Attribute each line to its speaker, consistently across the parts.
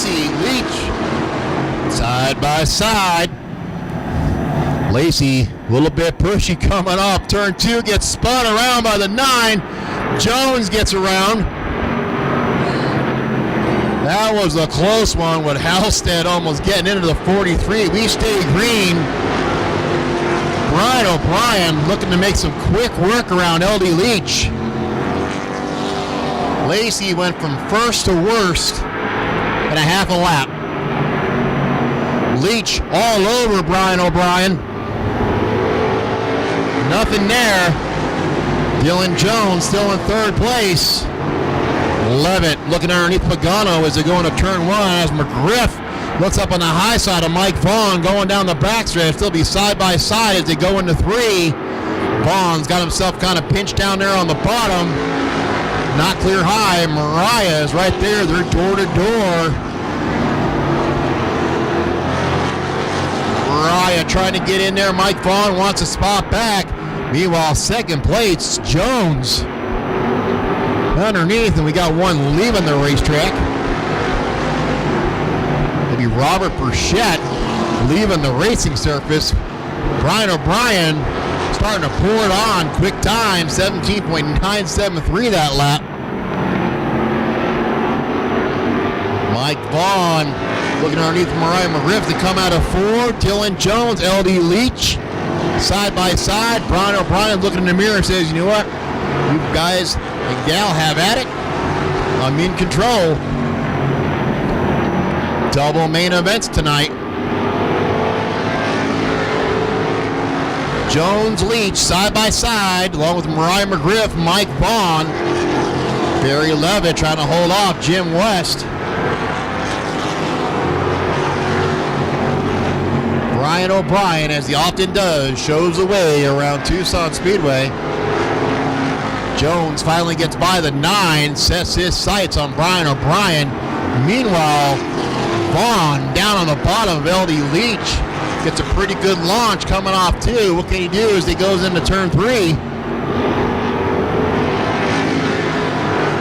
Speaker 1: Lacey, Leach, side by side. Lacey, a little bit pushy coming off turn 2, gets spun around by the 9. Jones gets around. That was a close one with Halstead almost getting into the 43. We stay green. Brian O'Brien looking to make some quick work around LD Leach. Lacey went from first to worst in a half a lap. Leach all over Brian O'Brien. Nothing there. Dylan Jones still in third place. Levitt looking underneath Pagano as they go into turn 1 as McGriff looks up on the high side of Mike Vaughn going down the backstretch. They'll be side by side as they go into 3. Vaughn's got himself kind of pinched down there on the bottom. Not clear high. Mariah is right there. They're door to door. Mariah trying to get in there. Mike Vaughn wants a spot back. Meanwhile, second place, Jones underneath, and we got one leaving the racetrack. It'll be Robert Burchett leaving the racing surface. Brian O'Brien starting to pour it on. Quick time, 17.973 that lap. Mike Vaughn looking underneath Mariah McGriff to come out of 4. Dylan Jones, LD Leach, side by side. Brian O'Brien looking in the mirror and says, you know what? You guys and gal have at it. I'm in control. Double main events tonight. Jones, Leach, side by side, along with Mariah McGriff, Mike Vaughn. Barry Levitt trying to hold off Jim West. Brian O'Brien, as he often does, shows the way around Tucson Speedway. Jones finally gets by the 9, sets his sights on Brian O'Brien. Meanwhile, Vaughn down on the bottom of LD Leach gets a pretty good launch coming off too. What can he do as he goes into turn 3?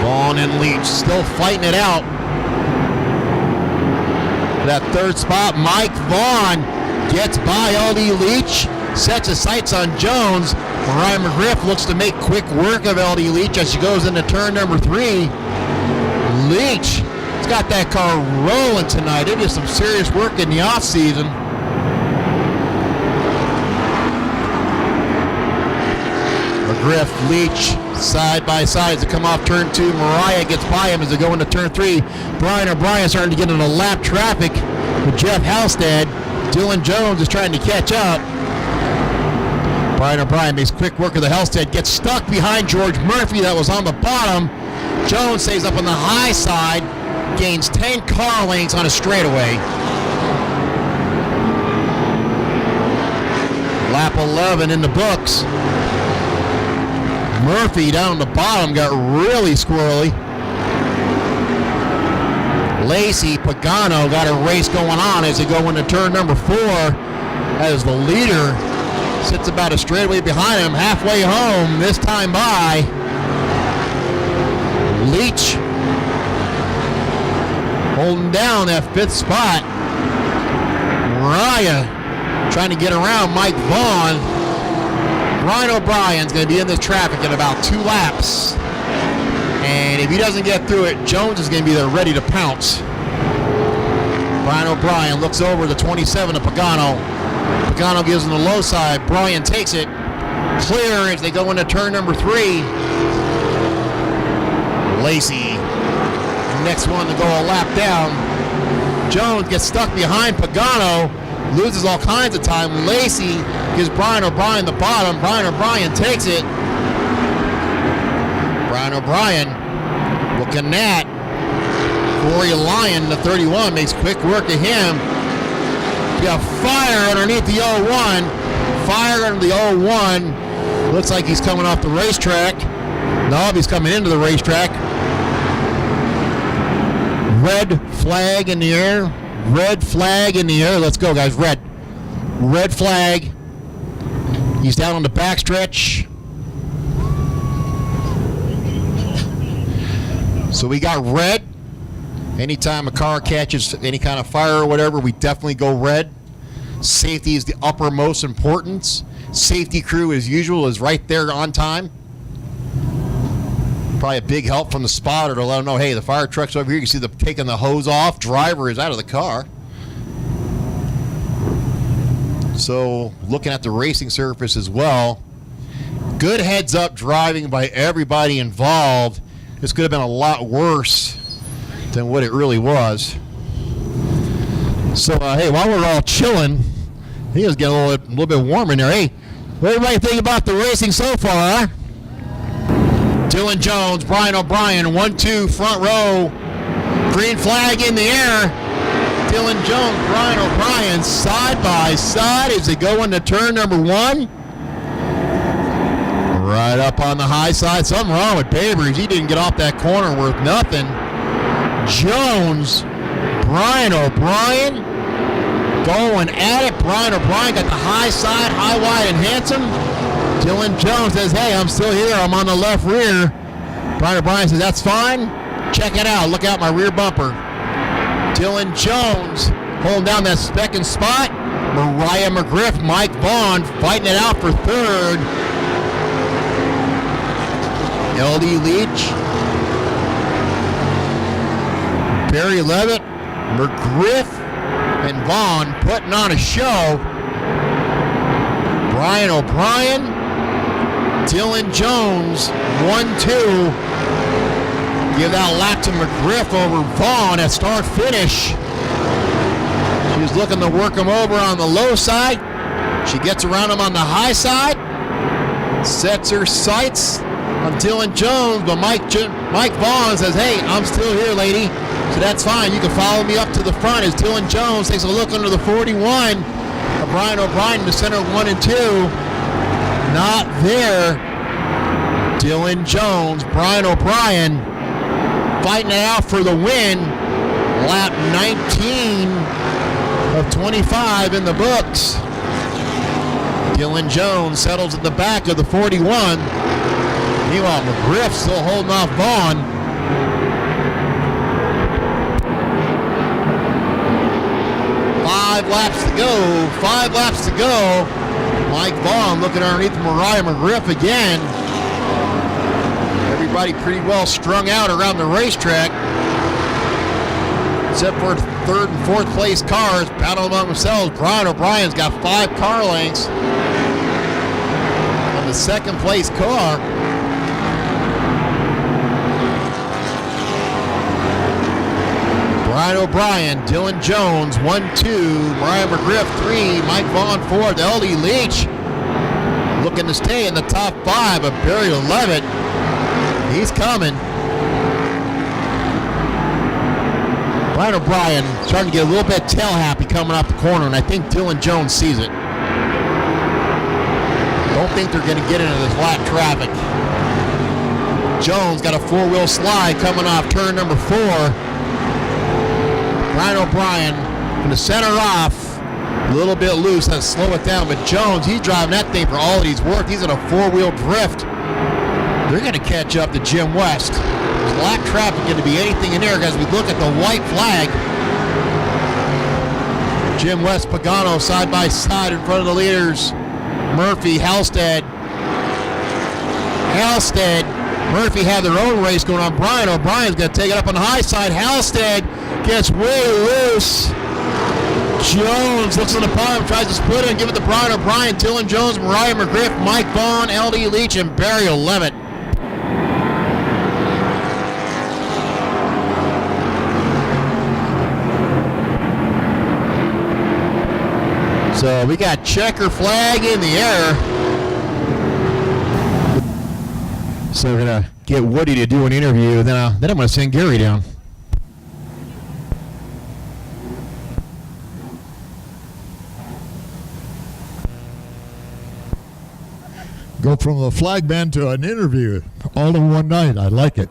Speaker 1: Vaughn and Leach still fighting it out. That third spot, Mike Vaughn gets by LD Leach, sets his sights on Jones. Mariah McGriff looks to make quick work of LD Leach as she goes into turn number 3. Leach has got that car rolling tonight. It is some serious work in the offseason. McGriff, Leach, side by side as they come off turn 2. Mariah gets by him as they go into turn 3. Brian O'Brien starting to get into lap traffic with Jeff Halstead. Dylan Jones is trying to catch up. Brian O'Brien makes quick work of the Halstead, gets stuck behind George Murphy that was on the bottom. Jones stays up on the high side, gains 10 car lengths on a straightaway. Lap 11 in the books. Murphy down on the bottom got really squirrely. Lacey, Pagano got a race going on as they go into turn number 4 as the leader sits about a straightaway behind him, halfway home this time by. Leach holding down that 5th spot. Mariah trying to get around Mike Vaughn. Brian O'Brien's going to be in this traffic in about 2 laps. And if he doesn't get through it, Jones is going to be there ready to pounce. Brian O'Brien looks over the 27 to Pagano. Pagano gives him the low side. Bryan takes it. Clear as they go into turn number 3. Lacey, next one to go a lap down. Jones gets stuck behind Pagano, loses all kinds of time. Lacey gives Brian O'Brien the bottom. Brian O'Brien takes it. Brian O'Brien looking at Corey Lyon, the 31, makes quick work of him. We got fire underneath the 01. Fire under the 01. Looks like he's coming off the racetrack. No, he's coming into the racetrack. Red flag in the air. Red flag in the air. Let's go, guys. Red. Red flag. He's down on the backstretch. So we got red. Anytime a car catches any kind of fire or whatever, we definitely go red. Safety is the uppermost importance. Safety crew, as usual, is right there on time. Probably a big help from the spotter to let them know, hey, the fire truck's over here. You can see them taking the hose off. Driver is out of the car. So looking at the racing surface as well, good heads up driving by everybody involved. This could have been a lot worse than what it really was. So hey, while we're all chilling, he was getting a little bit warm in there. Hey, what do everybody think about the racing so far, huh? Dylan Jones, Brian O'Brien, 1-2 front row. Green flag in the air. Dylan Jones, Brian O'Brien, side by side as they go into turn number 1. Right up on the high side. Something wrong with Babers. He didn't get off that corner worth nothing. Jones, Brian O'Brien going at it. Brian O'Brien got the high side, high, wide, and handsome. Dylan Jones says, hey, I'm still here. I'm on the left rear. Brian O'Brien says, that's fine. Check it out. Look out my rear bumper. Dylan Jones holding down that second spot. Mariah McGriff, Mike Vaughn fighting it out for third. LD Leach, Barry Levitt, McGriff, and Vaughn putting on a show. Brian O'Brien, Dylan Jones, 1-2. Give that lap to McGriff over Vaughn at start finish. She's looking to work him over on the low side. She gets around him on the high side. Sets her sights on Dylan Jones, but Mike Vaughn says, hey, I'm still here, lady. So that's fine. You can follow me up to the front as Dylan Jones takes a look under the 41 of Brian O'Brien in the center of 1 and 2. Not there. Dylan Jones, Brian O'Brien fighting it out for the win. Lap 19 of 25 in the books. Dylan Jones settles at the back of the 41. Meanwhile, McGriff still holding off Vaughn. Five laps to go. Mike Vaughn looking underneath Mariah McGriff again. Everybody pretty well strung out around the racetrack, except for third and fourth place cars battling among themselves. Brian O'Brien's got 5 car lengths on the second place car. Brian O'Brien, Dylan Jones, 1-2, Mariah McGriff, 3, Mike Vaughn, 4, LD Leach looking to stay in the top 5, but Barry Levitt, he's coming. Brian O'Brien starting to get a little bit tail happy coming off the corner, and I think Dylan Jones sees it. Don't think they're going to get into this flat traffic. Jones got a 4-wheel slide coming off turn number 4. Brian O'Brien from the center off, a little bit loose, has to slow it down, but Jones, he's driving that thing for all that he's worth. He's in a 4-wheel drift. They're going to catch up to Jim West. There's lap traffic going to be anything in there as we look at the white flag. Jim West, Pagano side by side in front of the leaders. Murphy, Halstead. Murphy had their own race going on. Brian O'Brien's going to take it up on the high side. Halstead gets way loose. Jones looks on the bottom, tries to split it and give it to Brian O'Brien. Dylan Jones, Mariah McGriff, Mike Vaughn, LD Leach, and Barry Levitt. So we got checker flag in the air. So we're going to get Woody to do an interview, then I'm going to send Gary down.
Speaker 2: Go from the flag man to an interview all in one night. I like it.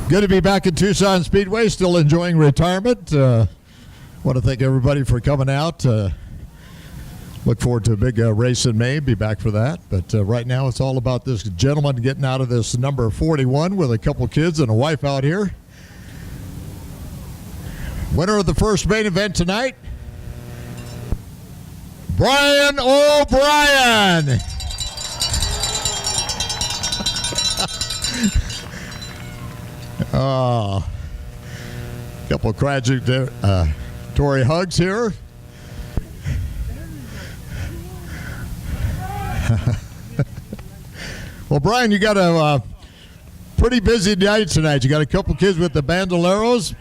Speaker 2: Good to be back at Tucson Speedway, still enjoying retirement. Want to thank everybody for coming out. Look forward to a big race in May. Be back for that. But right now it's all about this gentleman getting out of this number 41 with a couple kids and a wife out here. Winner of the first main event tonight, Brian O'Brien. Couple of congratulatory hugs here. Well, Brian, you got a pretty busy night tonight. You got a couple kids with the Bandoleros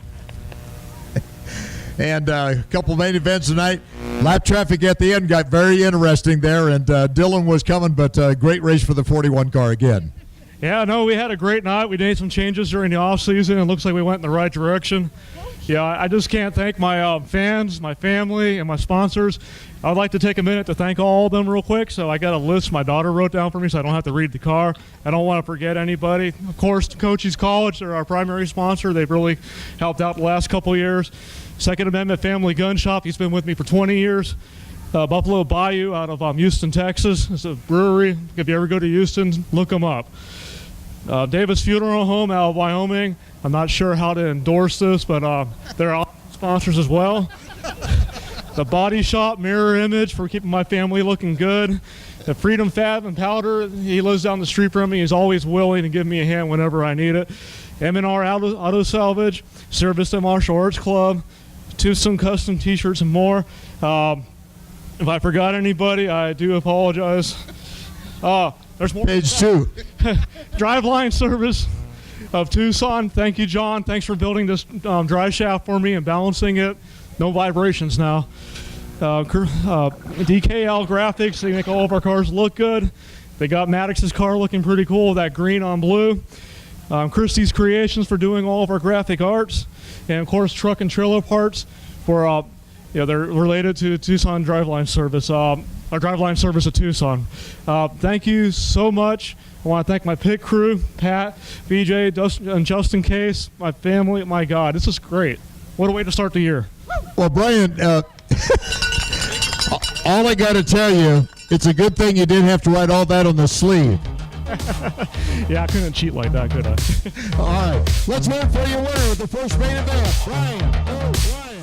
Speaker 2: and a couple main events tonight. Lap traffic at the end got very interesting there, and Dylan was coming, but great race for the 41 car again.
Speaker 3: Yeah, no, we had a great night. We made some changes during the off season. It looks like we went in the right direction. Yeah, I just can't thank my fans, my family, and my sponsors. I'd like to take a minute to thank all of them real quick. So I got a list my daughter wrote down for me so I don't have to read the car. I don't want to forget anybody. Of course, Cochise College, they're our primary sponsor. They've really helped out the last couple of years. Second Amendment Family Gun Shop, he's been with me for 20 years. Buffalo Bayou out of Houston, Texas. It's a brewery. If you ever go to Houston, look them up. Davis Funeral Home out of Wyoming. I'm not sure how to endorse this, but they're all sponsors as well. The Body Shop, Mirror Image, for keeping my family looking good. The Freedom Fab and Powder, he lives down the street from me. He's always willing to give me a hand whenever I need it. M&R Auto Salvage, Service and Martial Arts Club, Tucson Custom T-shirts and more. If I forgot anybody, I do apologize. There's more.
Speaker 2: Page 2.
Speaker 3: Driveline Service of Tucson. Thank you, John. Thanks for building this drive shaft for me and balancing it. No vibrations now. DKL Graphics. They make all of our cars look good. They got Maddox's car looking pretty cool, that green on blue. Christie's Creations for doing all of our graphic arts. And, of course, Truck and Trailer Parts for, they're related to Tucson Driveline Service. Our driveline service at Tucson. Thank you so much. I want to thank my pit crew, Pat, VJ, Dustin, and Justin Case, my family. My God, this is great. What a way to start the year.
Speaker 2: Well, Brian, all I got to tell you, it's a good thing you didn't have to write all that on the sleeve.
Speaker 3: Yeah, I couldn't cheat like that, could I?
Speaker 2: All right, let's wait for your winner with the first main event, Brian O'Brien.